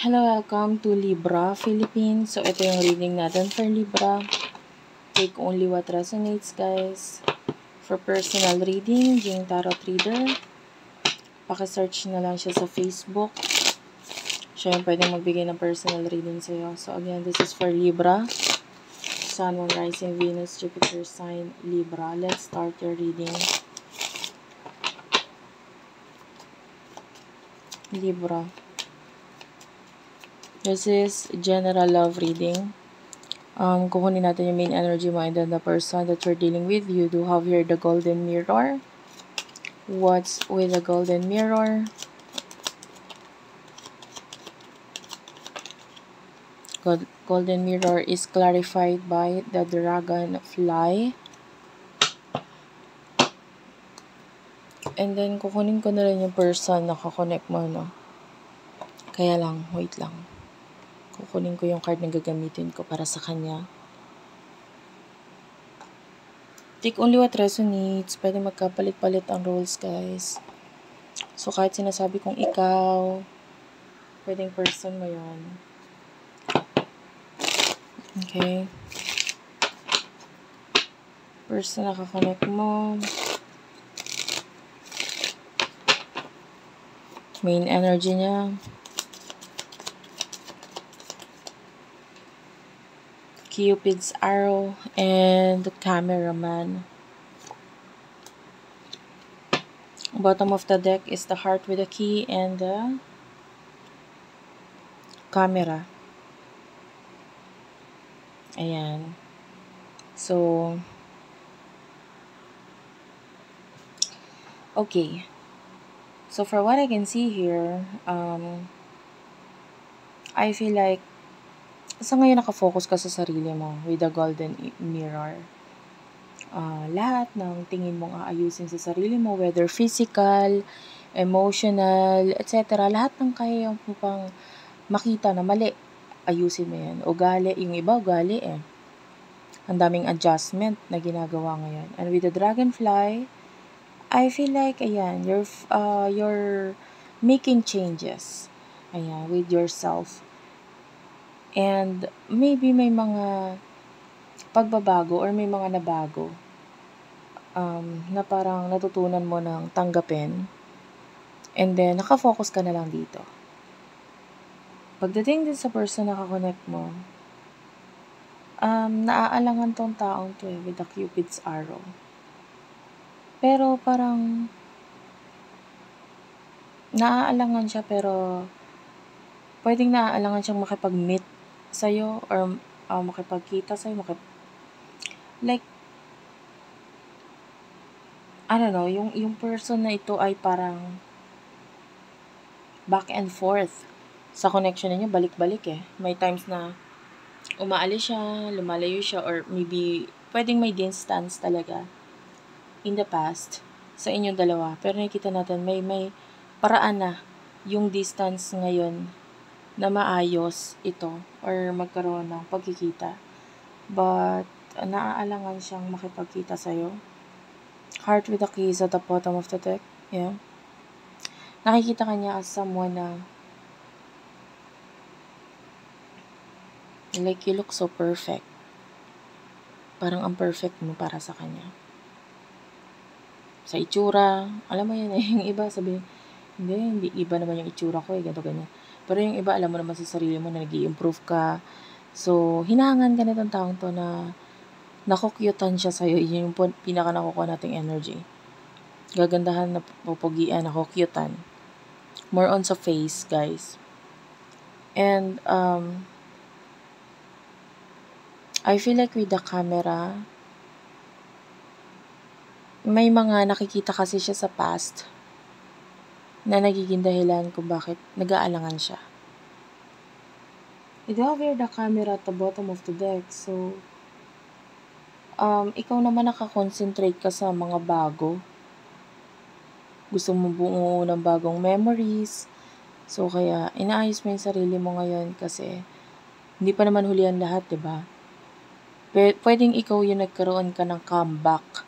Hello, welcome to Libra Philippines. So, ito yung reading natin for Libra. Take only what resonates, guys. For personal reading, Jing Tarot Reader. Paki-search na lang siya sa Facebook. Siya yung pwedeng magbigay ng personal reading sa'yo. So, again, this is for Libra. Sun, Moon, Rising, Venus, Jupiter, sign, Libra. Let's start your reading. Libra. This is general love reading. Kukunin natin yung main energy mo and then the person that you're dealing with. You do have here the golden mirror. What's with the golden mirror? Golden mirror is clarified by the dragonfly. And then, kukunin ko na rin yung person na kakonect mo, no? Kaya lang, wait lang. Kukunin ko yung card na gagamitin ko para sa kanya. Take only what resonates. Pwede magkapalit-palit ang roles, guys. So, kahit sinasabi kong ikaw, pwedeng person mo yun. Okay. Person na kakonect mo. Main energy niya. Cupid's arrow and the cameraman. Bottom of the deck is the heart with the key and the camera. Ayan. So, okay. So, for what I can see here, I feel like sa ngayon nakafocus ka sa sarili mo with the golden mirror. Lahat ng tingin mong aayusin sa sarili mo, whether physical, emotional, etc. Lahat ng kaya mo pang makita na mali, ayusin mo yan. Ugali, yung iba ugali eh. Ang daming adjustment na ginagawa ngayon. And with the dragonfly, I feel like, ayan, you're making changes. Ayan, with yourself. And maybe may mga pagbabago or may mga nabago na parang natutunan mo ng tanggapin. And then, nakafocus ka na lang dito. Pagdating din sa person na kakonect mo, naaalangan tong taong to with the Cupid's arrow. Pero parang naaalangan siya pero pwedeng naaalangan siyang makipag-meet sa'yo or makipagkita sa'yo. Like, I don't know, yung person na ito ay parang back and forth sa connection ninyo, balik-balik eh. May times na umaalis siya, lumalayo siya, or maybe pwedeng may distance talaga in the past sa inyong dalawa. Pero nakikita natin may paraan na yung distance ngayon na maayos ito or magkaroon ng pagkikita. But naaalangan siyang makipagkita sa'yo. Heart with the keys at the bottom of the deck. Yeah. Nakikita ka niya as someone na like you look so perfect. Parang ang perfect mo para sa kanya. Sa itsura, alam mo yun eh, yung iba sabi, hindi iba naman yung itsura ko eh, ganito ganyan. Pero yung iba, alam mo naman sa sarili mo na nag-i-improve ka. So, hinahangan ka nitong taong to na nakukyutan siya sa'yo. Yun yung pinaka nakukuha nating energy. Gagandahan na pupugian, nakukyutan. More on sa face, guys. And, I feel like with the camera, may mga nakikita kasi siya sa past na nagiging dahilan kung bakit nag-aalangan siya. You do have here the camera at the bottom of the deck. So, ikaw naman nakakonsentrate ka sa mga bago. Gusto mo buo ng bagong memories. So, kaya inaayos mo yung sarili mo ngayon kasi hindi pa naman huli ang lahat, diba? Pwedeng ikaw yung nagkaroon ka ng comeback.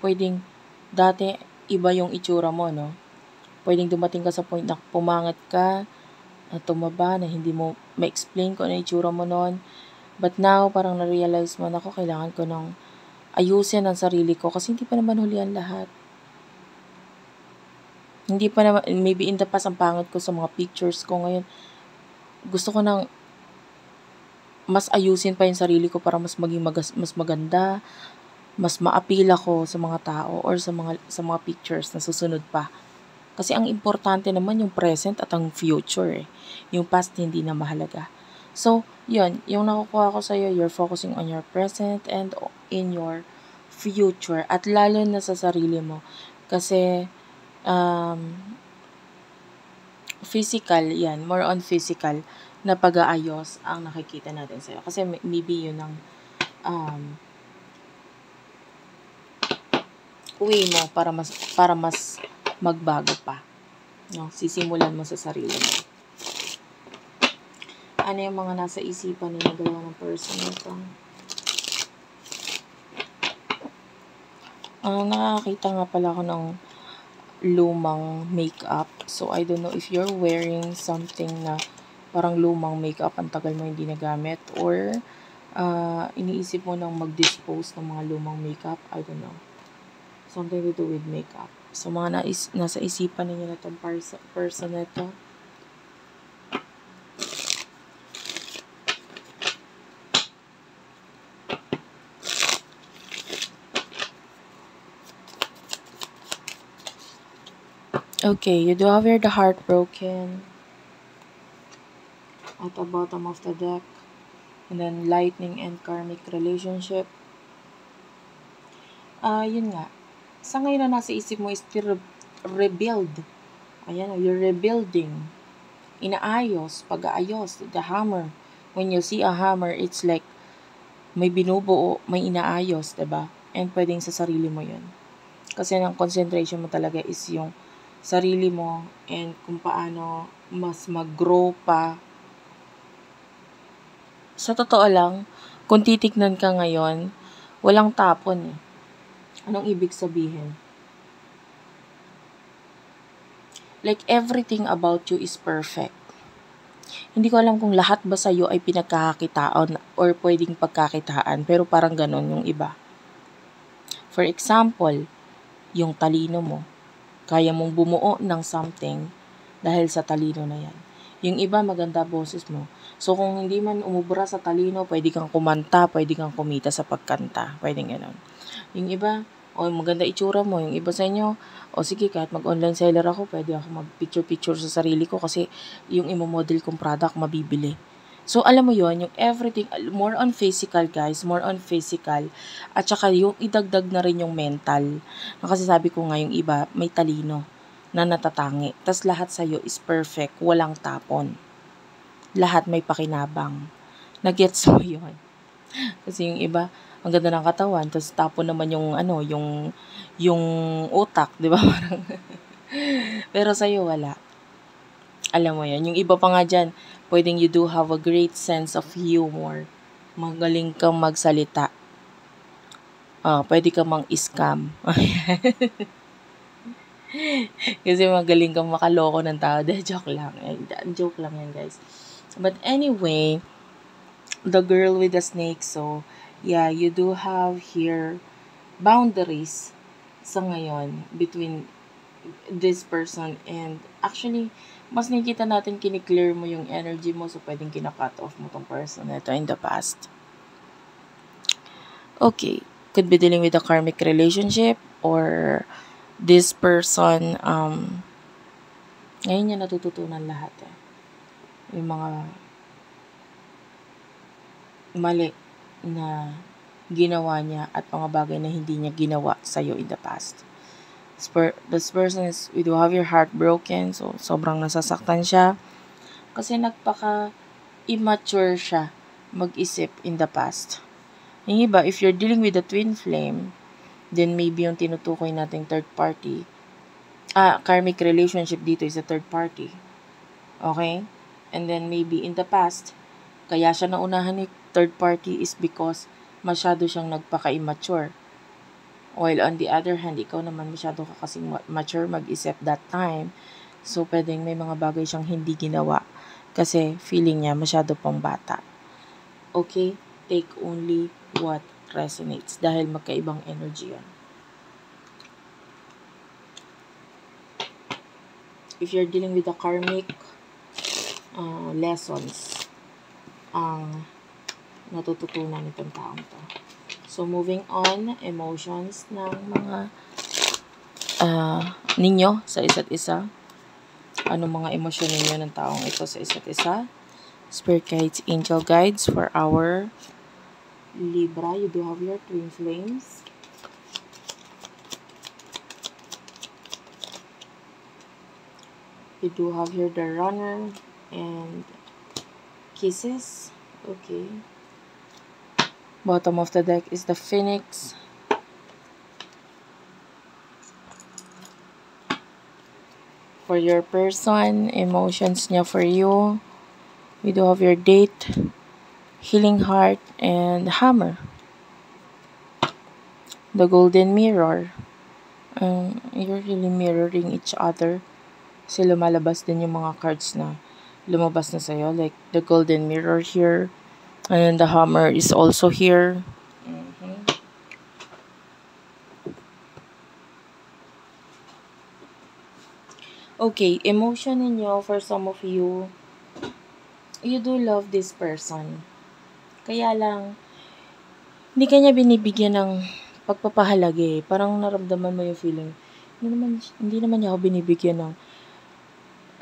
Pwedeng dati iba yung itsura mo, no? Pwedeng dumating ka sa point na pumangat ka na tumaba, na hindi mo ma-explain kung ano yung itsura mo noon. But now, parang na-realize mo, nako, kailangan ko nang ayusin ang sarili ko kasi hindi pa naman huli ang lahat. Hindi pa naman, maybe in the past, ang pangit ko sa mga pictures ko ngayon. Gusto ko nang mas ayusin pa yung sarili ko para mas maging mas maganda, mas ma-appeal ako sa mga tao or sa mga pictures na susunod pa. Kasi ang importante naman yung present at ang future eh. Yung past hindi na mahalaga. So, yun, yung nakukuha ko sa'yo, you're focusing on your present and in your future. At lalo na sa sarili mo. Kasi, physical, yan, more on physical na pag-aayos ang nakikita natin sa'yo. Kasi maybe yun ang way mo para mas magbago pa. No? Sisimulan mo sa sarili mo. Ano yung mga nasa isipan ni dalawa ng person nito? Nakakita nga pala ako ng lumang makeup. So, I don't know if you're wearing something na parang lumang makeup, ang tagal mo hindi nagamit, or iniisip mo nang mag-dispose ng mga lumang makeup. I don't know. Something to do with makeup. So, mga nasa isipan ninyo na itong person na ito. Okay, you do have here the heartbroken at the bottom of the deck. And then lightning and karmic relationship. Yun nga. Sa ngayon na nasa isip mo is to rebuild. Ayan, you're rebuilding. Inaayos, pag-aayos, the hammer. When you see a hammer, it's like may binubuo, may inaayos, diba? And pwedeng sa sarili mo yun. Kasi ang concentration mo talaga is yung sarili mo and kung paano mas mag-grow pa. Sa totoo lang, kung titignan ka ngayon, walang tapon eh. Anong ibig sabihin? Like everything about you is perfect. Hindi ko alam kung lahat ba sa'yo ay pinagkakakitaan or pwedeng pagkakitaan, pero parang ganon yung iba. For example, yung talino mo. Kaya mong bumuo ng something dahil sa talino na yan. Yung iba, maganda boses mo. So, kung hindi man umubra sa talino, pwede kang kumanta, pwede kang kumita sa pagkanta. Pwede ganon. Yung iba, maganda itsura mo. Yung iba sa inyo, sige, kahit mag-online seller ako, pwede ako mag-picture-picture sa sarili ko kasi yung imo-model kong product, mabibili. So, alam mo yon, yung everything, more on physical guys, more on physical. At saka yung idagdag na rin yung mental. Kasi sabi ko nga, yung iba, may talino na natatangi. Tas lahat sa'yo is perfect, walang tapon. Lahat may pakinabang. Nagets mo yon. Kasi yung iba, ang ganda ng katawan, tas tapon naman yung, yung utak, di ba? Pero sa'yo, wala. Alam mo yan. Yung iba pa nga dyan, pwedeng you do have a great sense of humor. Magaling kang magsalita. Pwede kang mang-scam. Kasi magaling kang makaloko ng tao. Joke lang. Joke lang yan, guys. But anyway, the girl with the snake. So, yeah, you do have here boundaries sa ngayon between this person and actually, mas nakikita natin kiniklear mo yung energy mo, so pwedeng kina-cut off mo tong person na ito in the past. Okay, could be dealing with a karmic relationship or this person, ngayon niya natututunan lahat eh. Yung mga mali na ginawa niya at mga bagay na hindi niya ginawa sa'yo in the past. This person is, you do have your heart broken, so sobrang nasasaktan siya kasi nagpaka-immature siya mag-isip in the past. Yung iba, if you're dealing with a twin flame, then maybe yung tinutukoy nating third party, karmic relationship dito is a third party. Okay? And then maybe in the past, kaya siya naunahan ni third party is because masyado siyang nagpaka-immature. While on the other hand, ikaw naman masyado ka kasing mature mag-isip that time. So, pwedeng may mga bagay siyang hindi ginawa Kasi feeling niya masyado pang bata. Okay? Take only what resonates dahil magkaibang energy yan. If you're dealing with the karmic lessons, ang natututunan nitong taong to. So, moving on, emotions ng mga ninyo sa isa't isa. Ano mga emosyon ninyo ng taong ito sa isa't isa. Spirit guides, angel guides for our Libra. You do have your twin flames. You do have here the runner and kisses. Okay. Bottom of the deck is the phoenix. For your person, emotions niya for you. We do have your date, healing heart, and hammer. The golden mirror. You're really mirroring each other. Kasi lumalabas din yung mga cards na lumabas na sa'yo. Like the golden mirror here. And the hammer is also here. Okay, emotion ninyo for some of you. You do love this person. Kaya lang, hindi kanya binibigyan ng pagpapahalaga eh. Parang naramdaman mo yung feeling. Hindi naman niya ako binibigyan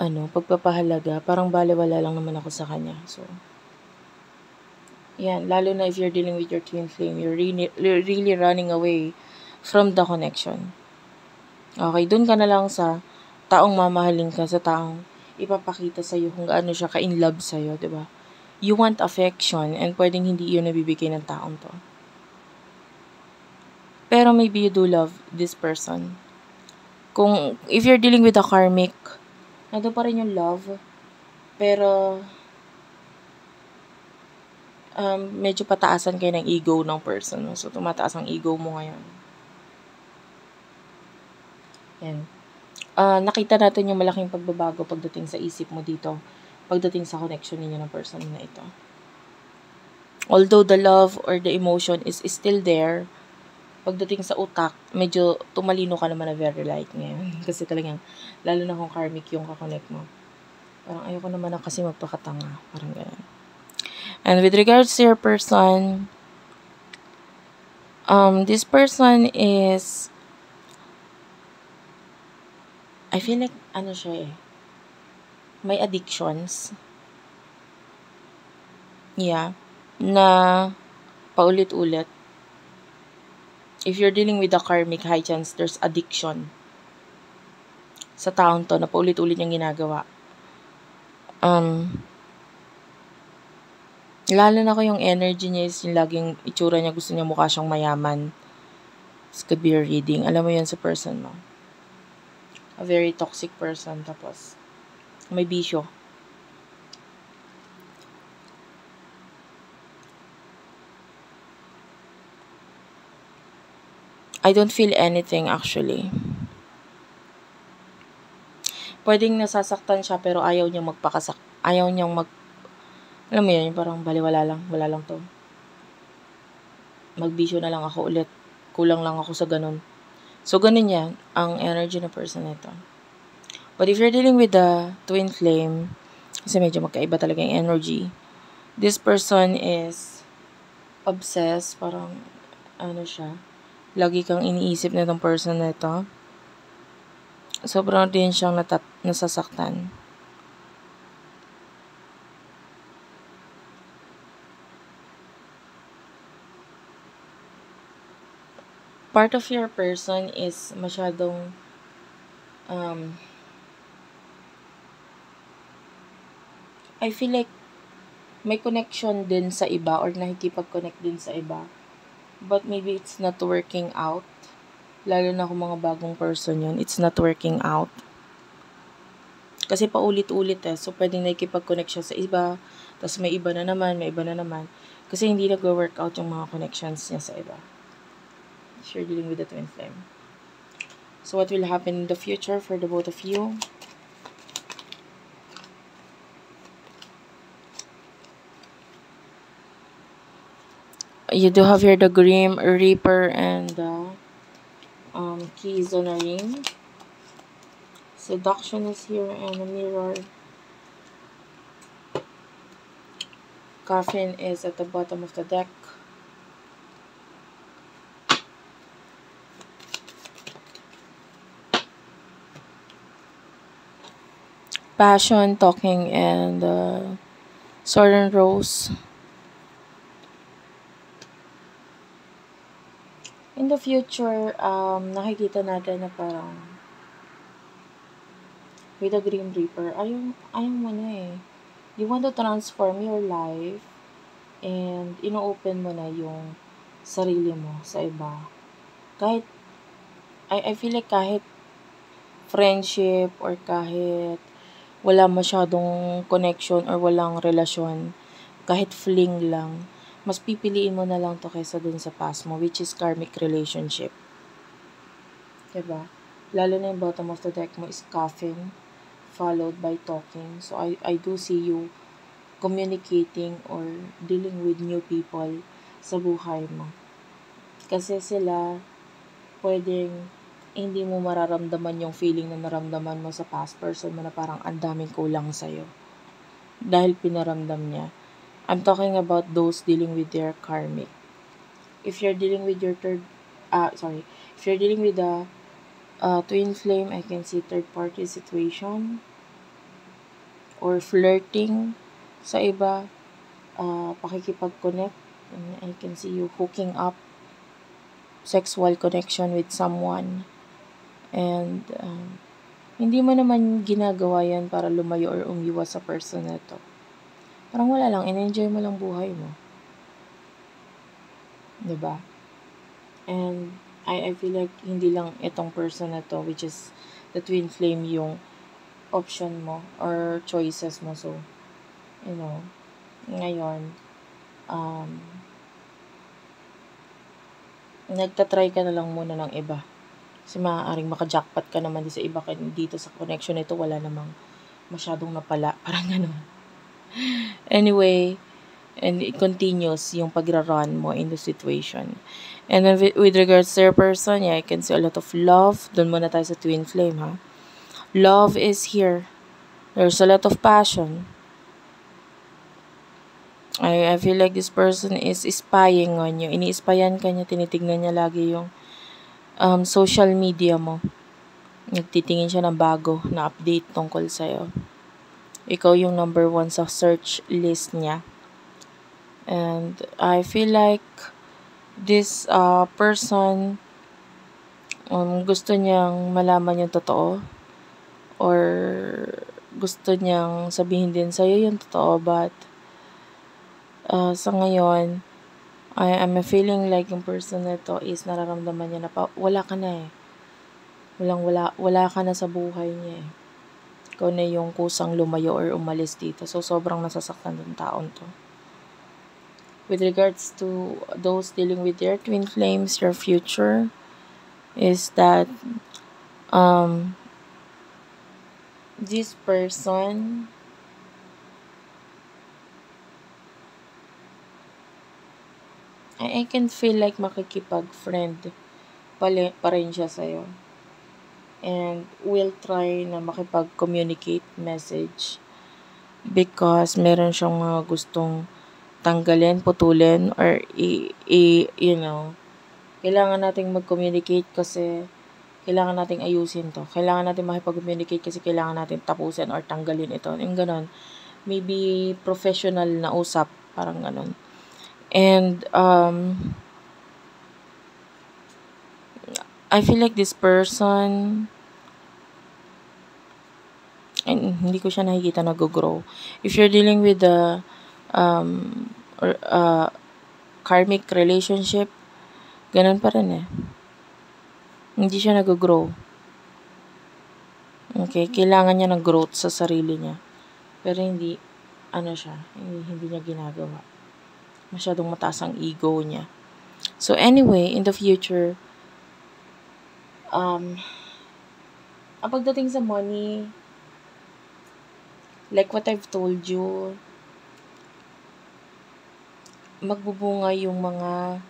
ng pagpapahalaga. Parang baliwala lang naman ako sa kanya. So, yan. Lalo na if you're dealing with your twin flame, you're really running away from the connection. Okay, dun ka na lang sa taong mamahalin ka, sa taong ipapakita sa'yo kung gaano siya ka-in love sa'yo, diba? You want affection and pwedeng hindi yun nabibigay ng taong to. Pero maybe you do love this person. If you're dealing with a karmic, nandun pa rin yung love, pero medyo pataasan kayo ng ego ng person. No? So, tumataas ang ego mo ngayon. Yan. Nakita natin yung malaking pagbabago pagdating sa isip mo dito. Pagdating sa connection ninyo ng person na ito. Although the love or the emotion is still there, pagdating sa utak, medyo tumalino ka naman na very light ngayon. Kasi talagang, lalo na kung karmic yung kakonect mo. Parang ayoko naman na kasi magpakatanga. Parang ganun. And with regards to your person, this person is, I feel like, siya eh, may addictions. Yeah. Na paulit-ulit. If you're dealing with a karmic, high chance there's addiction sa taong to na paulit-ulit niyang ginagawa. Lalo na ko yung energy niya is yung laging itsura niya, gusto niya mukha siyang mayaman. This could be a reading. Alam mo yan sa person mo. A very toxic person. Tapos, may bisyo. I don't feel anything actually. Pwedeng nasasaktan siya pero ayaw niyang alam mo yun, parang baliwala lang, wala lang to. Magbisyo na lang ako ulit. Kulang lang ako sa ganun. So, ganun yan, ang energy na person nito. But if you're dealing with the twin flame, kasi medyo magkaiba talaga yung energy, this person is obsessed, parang, siya, lagi kang iniisip na itong person na ito. Sobrang din siyang nasasaktan. Part of your person is masyadong I feel like may connection din sa iba or nakikipag-connect din sa iba. But maybe it's not working out. Lalo na kung mga bagong person yun, it's not working out. Kasi paulit-ulit so pwedeng nakikipag-connect siya sa iba, tapos may iba na naman. Kasi hindi nag-work out yung mga connections niya sa iba. If you're dealing with the twin flame. So what will happen in the future for the both of you? You do have here the Grim Reaper and the keys on a ring. Seduction is here and a mirror. Coffin is at the bottom of the deck. Passion, talking, and sword and rose. In the future, nakikita natin na parang with the Grim Reaper, ayaw mo na eh. You want to transform your life and ino-open mo na yung sarili mo sa iba. Kahit, I feel like kahit friendship or kahit wala masyadong connection or walang relasyon, kahit fling lang, mas pipiliin mo na lang to kaysa dun sa past mo, which is karmic relationship. Diba? Lalo na yung bottom of the deck mo is coffin, followed by talking. So, I do see you communicating or dealing with new people sa buhay mo. Kasi sila, pwedeng hindi mo mararamdaman yung feeling na naramdaman mo sa past person mo na parang ang daming kulang sa'yo. Dahil pinaramdam niya. I'm talking about those dealing with their karmic. If you're dealing with your if you're dealing with a twin flame, I can see third party situation or flirting sa iba, pakikipag-connect, and I can see you hooking up, sexual connection with someone, and hindi mo naman ginagawa yan para lumayo or umiwas sa person na to. Parang wala lang, in-enjoy mo lang buhay mo. Diba? And I feel like hindi lang itong person na to, which is the twin flame, yung option mo or choices mo. So, ngayon, nagtatry ka na lang muna ng iba. Kasi maaaring maka-jackpot ka naman sa iba, dito sa connection nito wala namang masyadong napala. Parang gano'n. Anyway, and it continues yung pagra-run mo in the situation. And then with regards to your person, I can see a lot of love. Doon muna tayo sa twin flame, ha? Love is here. There's a lot of passion. I feel like this person is spying on you. Ini-spyan ka niya, tinitignan niya lagi yung social media mo. Nagtitingin siya ng bago na update tungkol sa'yo. Ikaw yung number 1 sa search list niya. And I feel like this person, gusto niyang malaman yung totoo. Or gusto niyang sabihin din sa'yo yung totoo. But sa ngayon, I'm feeling like yung person na to is nararamdaman niya na wala ka na eh. Wala ka na sa buhay niya eh. Ikaw na yung kusang lumayo or umalis dito. So, sobrang nasasaktan ng taon to. With regards to those dealing with their twin flames, your future is that this person I can feel like makikipag-friend pa rin siya sa'yo. And will try na makipag-communicate message because meron siyang mga gustong tanggalin, putulin, or kailangan nating mag-communicate kasi kailangan nating ayusin to. Kailangan natin makipag-communicate kasi kailangan natin tapusin or tanggalin ito. Yung ganon. Maybe professional na usap, parang ganon. And I feel like this person, and hindi ko siya nakikita nag-grow. If you're dealing with the karmic relationship, ganun pa rin eh. Hindi siya nag-grow. Okay, kailangan niya ng growth sa sarili niya. Pero hindi niya ginagawa. Masyadong mataas ang ego niya. So anyway, in the future, pagdating sa money, like what I've told you, magbubunga yung mga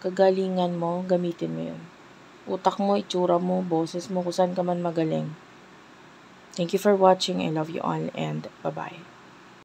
kagalingan mo, gamitin mo yun. Utak mo, itsura mo, boses mo, kung saan ka man magaling. Thank you for watching. I love you all and bye-bye.